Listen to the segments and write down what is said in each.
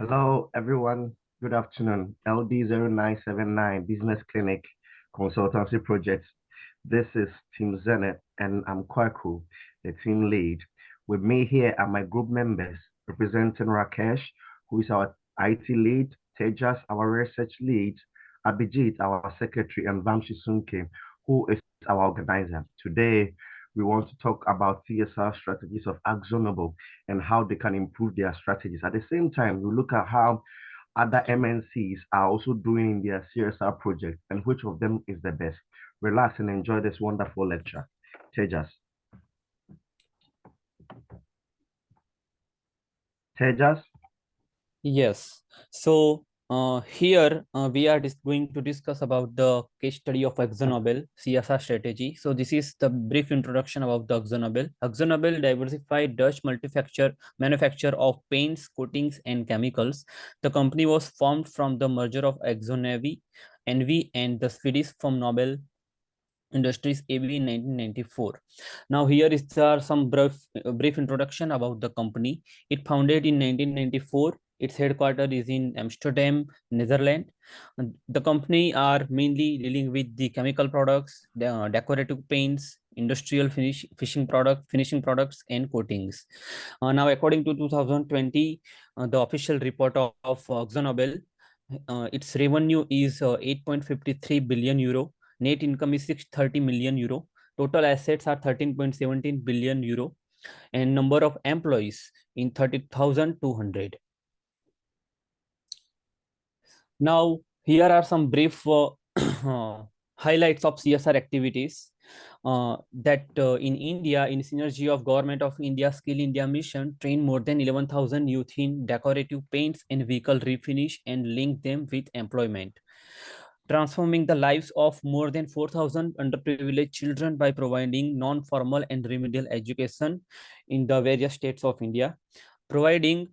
Hello, everyone. Good afternoon. LD0979 Business Clinic Consultancy Project. This is Team Zenith, and I'm Kwaku, the team lead. With me here are my group members representing Rakesh, who is our IT lead, Tejas, our research lead, Abhijit, our secretary, and Vamshi Sunke, who is our organizer. Today, we want to talk about CSR strategies of Akzonobel and how they can improve their strategies. At the same time, we look at how other MNCs are also doing their CSR projects and which of them is the best. Relax and enjoy this wonderful lecture. Tejas. Tejas? Yes. So here we are going to discuss about the case study of Akzonobel CSR strategy. So this is the brief introduction about the Akzonobel. Akzonobel diversified Dutch manufacture of paints, coatings, and chemicals. The company was formed from the merger of Akzonevi, NV, and the Swedish from Nobel Industries AB in 1994. Now here is some brief introduction about the company. It founded in 1994. Its headquarters is in Amsterdam, Netherlands. The company are mainly dealing with the chemical products, decorative paints, industrial finishing products, and coatings. Now, according to 2020, the official report of Akzonobel, its revenue is 8.53 billion euro. Net income is 630 million euro. Total assets are 13.17 billion euro, and number of employees in 30,200. Now, here are some brief highlights of CSR activities that in India, in synergy of Government of India Skill India Mission, train more than 11,000 youth in decorative paints and vehicle refinish and link them with employment, transforming the lives of more than 4,000 underprivileged children by providing non-formal and remedial education in the various states of India, providing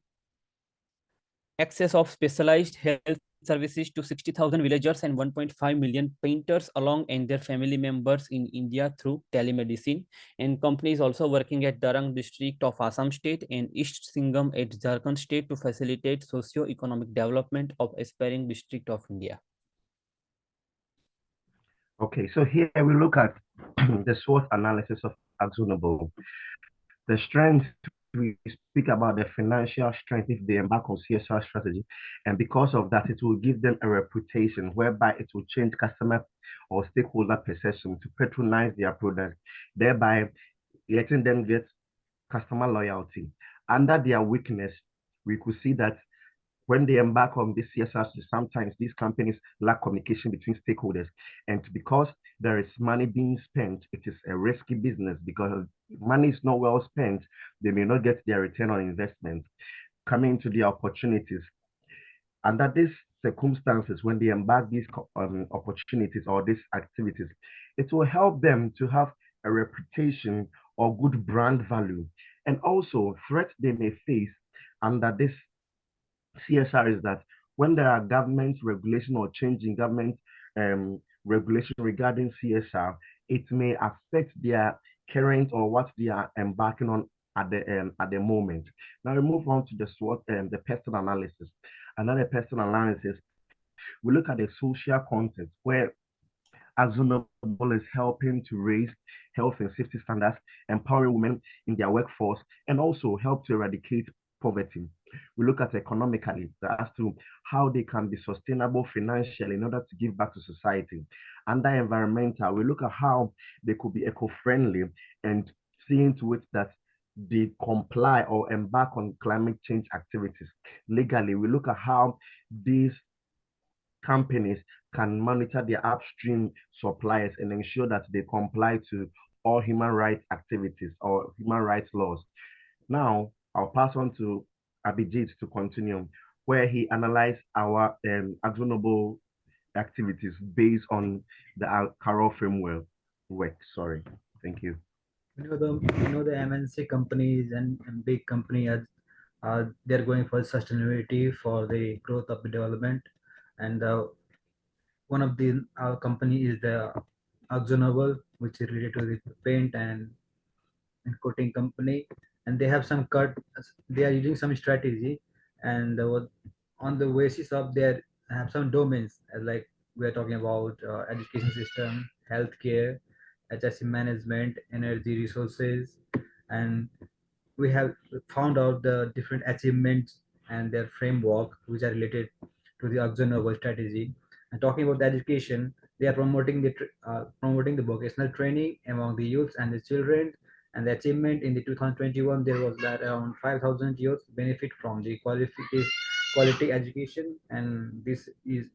access of specialized health services to 60,000 villagers and 1.5 million painters along and their family members in India through telemedicine. And companies also working at Darang district of Assam state and East Singham at Jharkhand state to facilitate socio-economic development of aspiring district of India. Okay, so here we look at the SWOT analysis of Akzonobel. The strength, we speak about the financial strength if they embark on CSR strategy. And because of that, it will give them a reputation whereby it will change customer or stakeholder perception to patronize their product, thereby letting them get customer loyalty. Under their weakness, we could see that when they embark on this CSR, sometimes these companies lack communication between stakeholders. And because there is money being spent, it is a risky business because money is not well spent, they may not get their return on investment. Coming to the opportunities, under these circumstances, when they embark these opportunities or these activities, it will help them to have a reputation or good brand value. And also, threats they may face under this CSR is that when there are government regulation or change in government regulation regarding CSR, it may affect their current or what they are embarking on at the moment. Now we move on to the SWOT the person analysis. Another person analysis, we look at the social context where Akzonobel is helping to raise health and safety standards, empowering women in their workforce, and also help to eradicate poverty. We look at economically as to how they can be sustainable financially in order to give back to society. Under environmental, we look at how they could be eco-friendly and seeing to it that they comply or embark on climate change activities. Legally, we look at how these companies can monitor their upstream suppliers and ensure that they comply to all human rights activities or human rights laws. Now, I'll pass on to Abhijit to continue, where he analyzed our actionable activities based on the Carol framework. Sorry. Thank you. The MNC companies and big companies are they're going for sustainability for the growth of the development, and one of the our company is the Akzonobel, which is related to the paint and coating company, and they have some cut. They are using some strategy, and on the basis of their have some domains, like we are talking about education system, healthcare, HSC management, energy resources, and we have found out the different achievements and their framework which are related to the Akzonobel strategy. And talking about the education, they are promoting the vocational training among the youths and the children. And the achievement in the 2021, there was that around 5,000 youth benefit from the quality education, and this is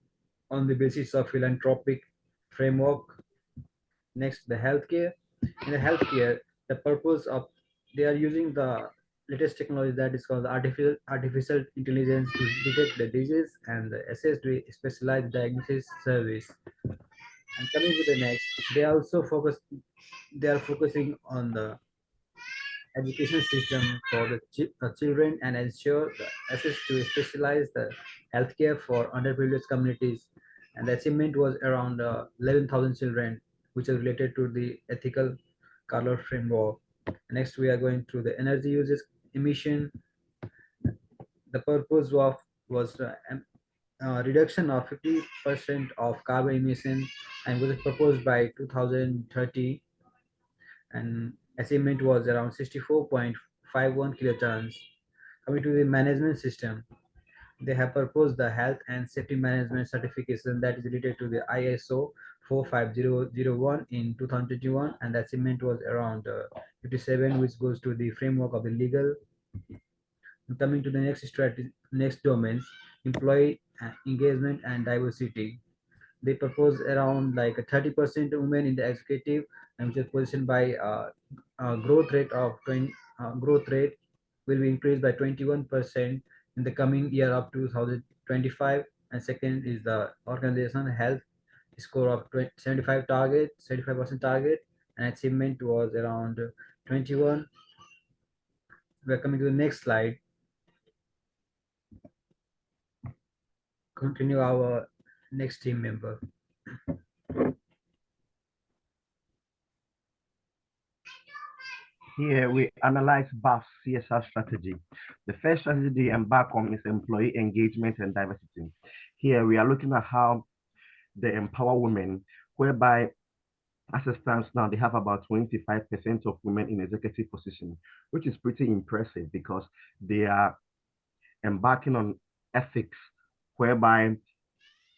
on the basis of philanthropic framework. Next, the healthcare. In the healthcare, the purpose of they are using the latest technology that is called artificial intelligence to detect the disease and assess the specialized diagnosis service. And coming to the next, they are focusing on the education system for the children and ensure the access to specialized healthcare for underprivileged communities. And the achievement was around 11,000 children, which are related to the ethical color framework. Next, we are going through the energy uses emission. The purpose of was reduction of 50% of carbon emission and was proposed by 2030, and achievement was around 64.51 kilotons. Coming to the management system, they have proposed the health and safety management certification that is related to the ISO 45001 in 2021, and the achievement was around 57, which goes to the framework of the legal. Coming to the next strategy, next domains, employee engagement and diversity. They propose around like a 30% women in the executive, and which is positioned by growth rate of 20, growth rate will be increased by 21% in the coming year of 2025. And second is the organization health score of 75 target, 75% target, and achievement was around 21. We're coming to the next slide. Continue our next team member. Here we analyze BAF's CSR strategy. The first strategy they embark on is employee engagement and diversity. Here we are looking at how they empower women, whereby as it stands now, they have about 25% of women in executive position, which is pretty impressive because they are embarking on ethics whereby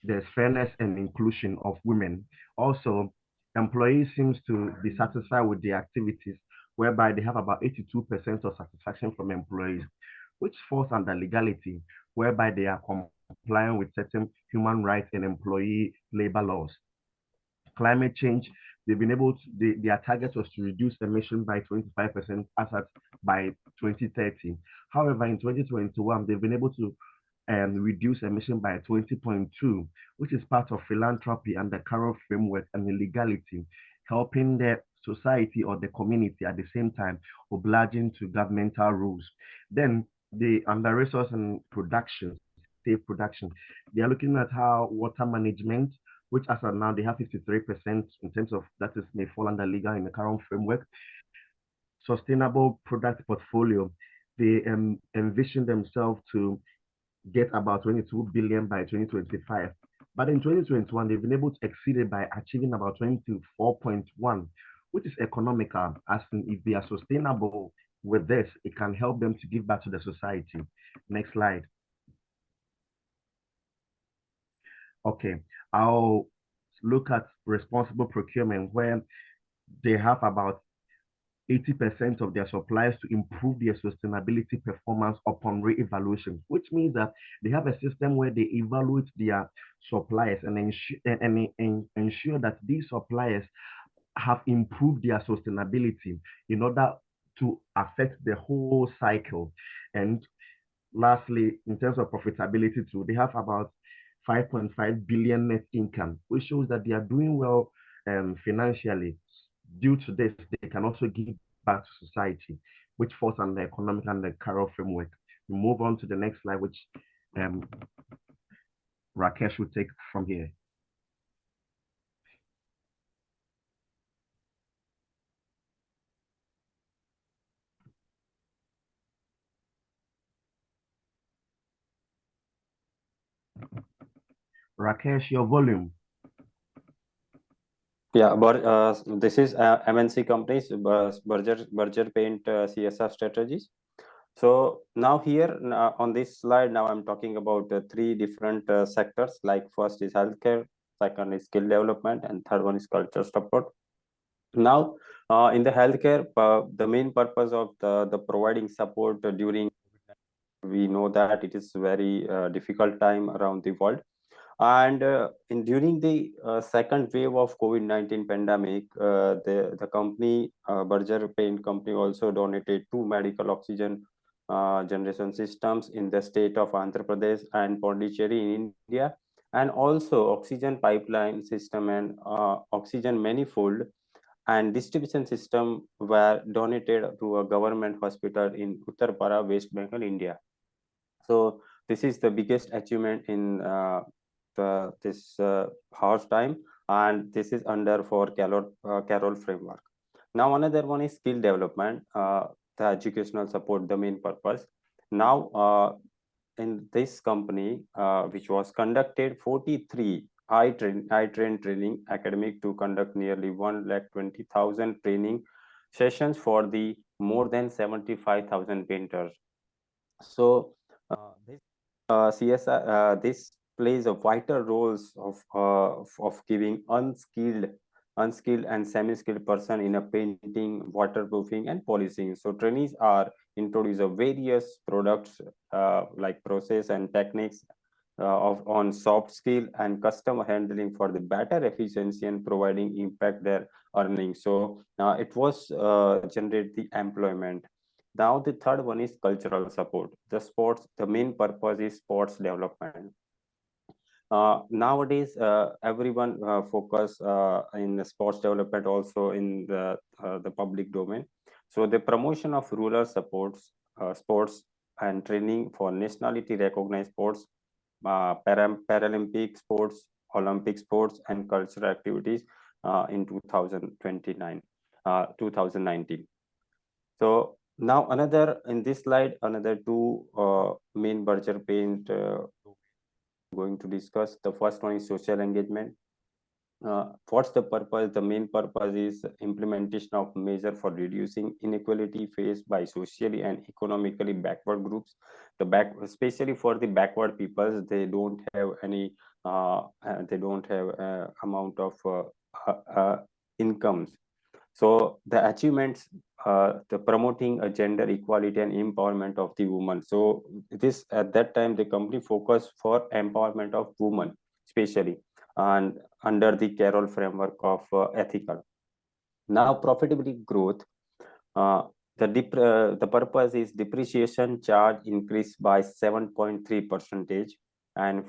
there's fairness and inclusion of women. Also, employees seems to be satisfied with the activities, whereby they have about 82% of satisfaction from employees, which falls under legality, whereby they are complying with certain human rights and employee labor laws. Climate change, they've been able to, their target was to reduce emission by 25% as at by 2030. However, in 2021, they've been able to reduce emission by 20.2, which is part of philanthropy and the current framework and the legality, helping the society or the community at the same time obliging to governmental rules. Then the under resource and production, safe production, they are looking at how water management, which as of now they have 53% in terms of that is may fall under legal in the current framework. Sustainable product portfolio, they envision themselves to get about 22 billion by 2025. But in 2021, they've been able to exceed it by achieving about 24.1, which is economical, as in if they are sustainable with this, it can help them to give back to the society. Next slide. Okay, I'll look at responsible procurement where they have about 80% of their suppliers to improve their sustainability performance upon re-evaluation, which means that they have a system where they evaluate their suppliers and ensure that these suppliers have improved their sustainability in order to affect the whole cycle. And lastly, in terms of profitability too, they have about 5.5 billion net income, which shows that they are doing well financially. Due to this, they can also give back to society, which falls under the economic and the Carroll framework. We move on to the next slide, which Rakesh will take from here. Rakesh, your volume. Yeah, but this is MNC companies, Berger Paint CSR strategies. So now here on this slide, now I'm talking about three different sectors. Like first is healthcare, second is skill development, and third one is culture support. Now, in the healthcare, the main purpose of the providing support during, we know that it is very difficult time around the world, and during the second wave of COVID-19 pandemic, the company, Berger Paint Company, also donated two medical oxygen generation systems in the state of Andhra Pradesh and Pondicherry in India, and also oxygen pipeline system and oxygen manifold and distribution system were donated to a government hospital in Uttarpara, West Bengal, India. So this is the biggest achievement in this house time, and this is under for Carol framework. Now another one is skill development, the educational support, the main purpose. Now in this company, which was conducted 43 I train training academic to conduct nearly 1,20,000 training sessions for the more than 75,000 painters. So this CSR, this plays a vital roles of giving unskilled and semi-skilled person in a painting, waterproofing, and polishing. So trainees are introduced of various products like process and techniques of on soft skill and customer handling for the better efficiency and providing impact their earnings. So it was generate the employment. Now the third one is cultural support. The main purpose is sports development. Nowadays, everyone focus in the sports development, also in the public domain. So the promotion of rural sports and training for nationality recognized sports, Paralympic sports, Olympic sports, and cultural activities in 2019. So now another in this slide, another two main Berger Paint going to discuss. The first one is social engagement. What's the purpose? The main purpose is implementation of measure for reducing inequality faced by socially and economically backward groups. Especially for the backward peoples, they don't have any, they don't have amount of incomes. So the achievements, the promoting a gender equality and empowerment of the woman. So this at that time the company focused for empowerment of women, especially, and under the Carroll framework of ethical. Now profitability growth. The purpose is depreciation charge increased by 7.3 percentage, and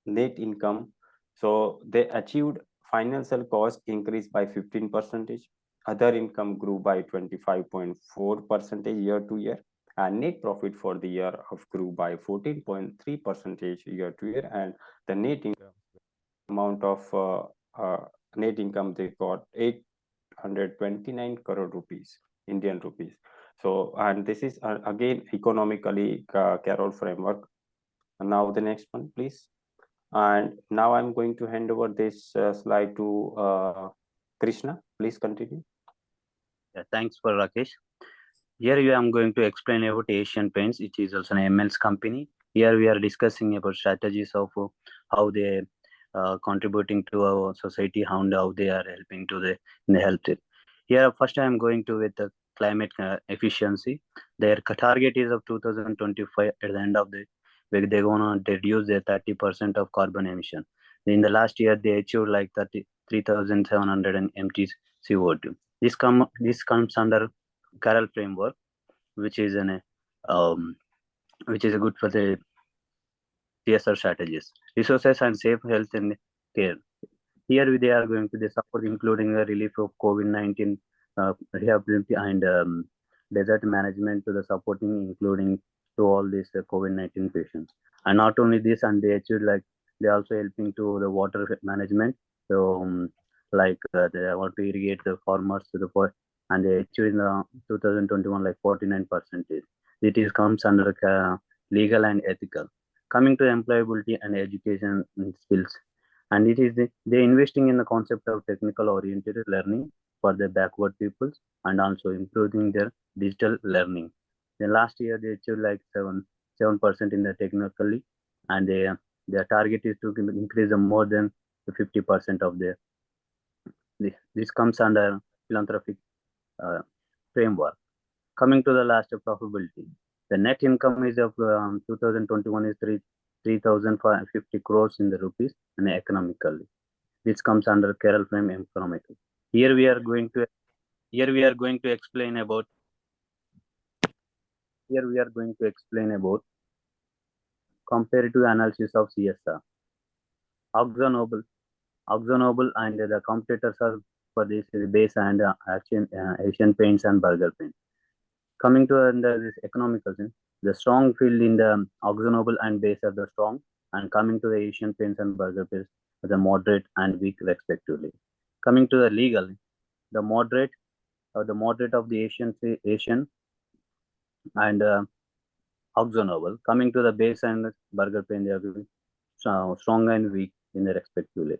net income. So they achieved financial cost increased by 15 percentage. Other income grew by 25.4 percentage year to year, and net profit for the year of grew by 14.3 percentage year to year, and the net income amount of net income they got 829 crore rupees, Indian rupees. So, and this is again economically Carroll framework. And now the next one, please. And now I'm going to hand over this slide to Krishna. Please continue. Yeah, thanks for Rakesh. Here I am going to explain about Asian Paints, which is also an ML's company. Here we are discussing about strategies of how they contributing to our society, how they are helping to the in the health. Here first I am going to with the climate efficiency. Their target is of 2025. At the end of the week, they're gonna reduce their 30% of carbon emission. In the last year, they achieved like 33,700 MT CO2. This comes under Carroll framework, which is which is good for the CSR strategies, resources and safe health and care. Here they are going to the support, including the relief of COVID-19 rehabilitation and desert management to the supporting, including to all these COVID-19 patients. And not only this, and they achieved like they also helping to the water management. So they want to irrigate the farmers to the forest, and they achieved in 2021 like 49%. It is comes under legal and ethical. Coming to employability and education skills, and it is they investing in the concept of technical oriented learning for the backward peoples and also improving their digital learning. The last year they achieved like 7% in the technically, and their target is to increase the more than 50% of their. This comes under philanthropic uh, framework. Coming to the last profitability, the net income is of 2021 is 3,050 crores in the rupees and economically. This comes under Kerala frame economically. Here we are going to explain about comparative analysis of CSR. Akzonobel, and the competitors are for this is base and Asian Paints and Burger Paint. Coming to this economical thing, the strong field in the Akzonobel and base are the strong, and coming to the Asian Paints and Burger Paints are the moderate and weak respectively. Coming to the legal, the moderate of the Asian and Akzonobel. Coming to the base and Burger Paint, they are strong and weak in their respectively.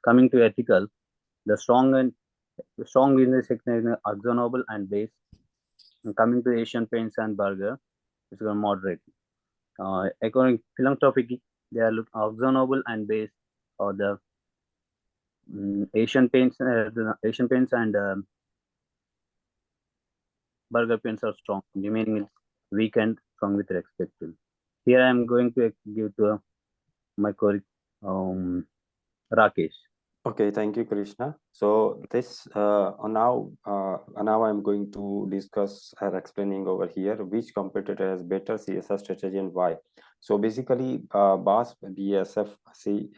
Coming to ethical, the strong in the Akzonobel and base. And coming to Asian Paints and Burger, it's going moderate. According philanthropic, they are Akzonobel and base or the Asian Paints and Burger Paints are strong. Remaining is weak and strong with respect to. Here I am going to give to my colleague Rakesh. Okay, thank you, Krishna. So this now I'm going to discuss or explaining over here which competitor has better CSR strategy and why. So basically, BASF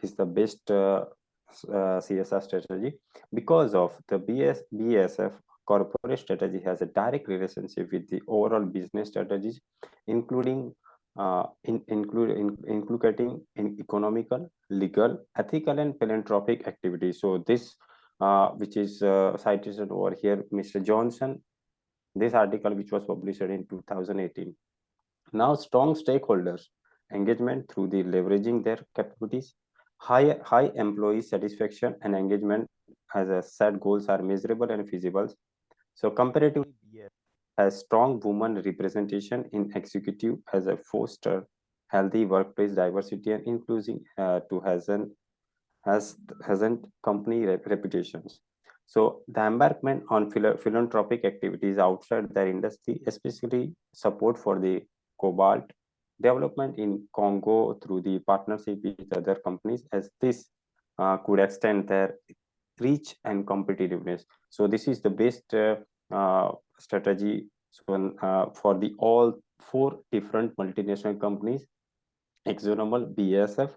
is the best CSR strategy because of the BASF corporate strategy has a direct relationship with the overall business strategies, including including in economical, legal, ethical, and philanthropic activities. So this, which is cited over here, Mr. Johnson, this article which was published in 2018. Now, strong stakeholders engagement through the leveraging their capabilities, high employee satisfaction and engagement as a set goals are measurable and feasible. So comparatively, has strong women representation in executive as a foster healthy workplace diversity and inclusion to hasn't company reputations. So the embarkment on philanthropic activities outside their industry, especially support for the cobalt development in Congo through the partnership with other companies, as this could extend their reach and competitiveness. So this is the best strategy for the all 4 different multinational companies: Akzonobel, BASF,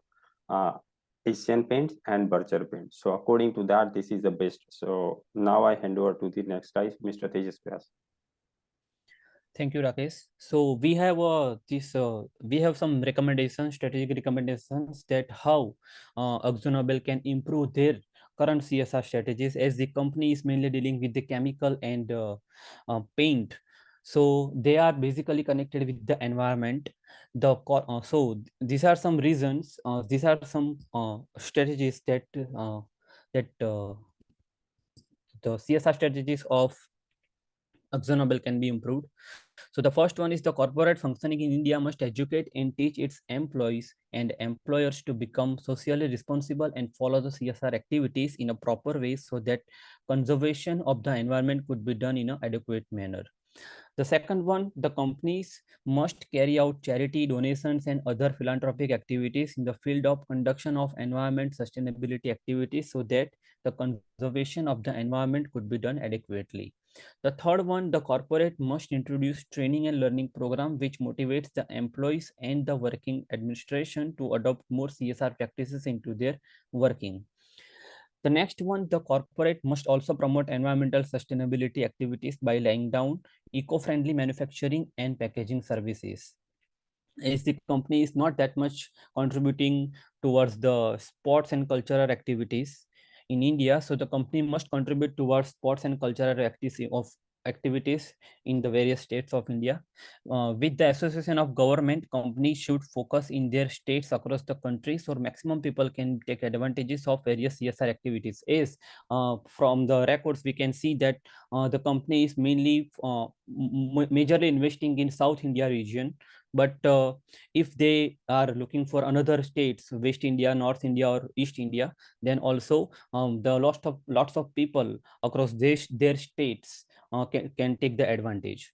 Asian Paints, and Berger Paints. So according to that, this is the best. So now I hand over to the next slide, Mr. Tejas Vyas. Thank you, Rakesh. So we have we have some recommendations, strategic recommendations that how Akzonobel can improve their current CSR strategies, as the company is mainly dealing with the chemical and paint. So they are basically connected with the environment. So these are some reasons. These are some strategies that the CSR strategies of Akzonobel can be improved. So the first one is the corporate functioning in India must educate and teach its employees and employers to become socially responsible and follow the CSR activities in a proper way so that conservation of the environment could be done in an adequate manner. The second one, the companies must carry out charity donations and other philanthropic activities in the field of conduction of environment sustainability activities so that the conservation of the environment could be done adequately. The third one, the corporate must introduce training and learning program which motivates the employees and the working administration to adopt more CSR practices into their working. The next one, the corporate must also promote environmental sustainability activities by laying down eco-friendly manufacturing and packaging services. As the company is not that much contributing towards the sports and cultural activities in India, so the company must contribute towards sports and cultural activities of activities in the various states of India. With the association of government, companies should focus in their states across the country so maximum people can take advantages of various CSR activities. As from the records, we can see that the company is mainly majorly investing in South India region. But if they are looking for another states, West India, North India, or East India, then also the lots of people across their states can take the advantage.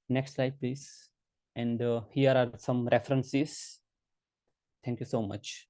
Next slide, please. And here are some references. Thank you so much.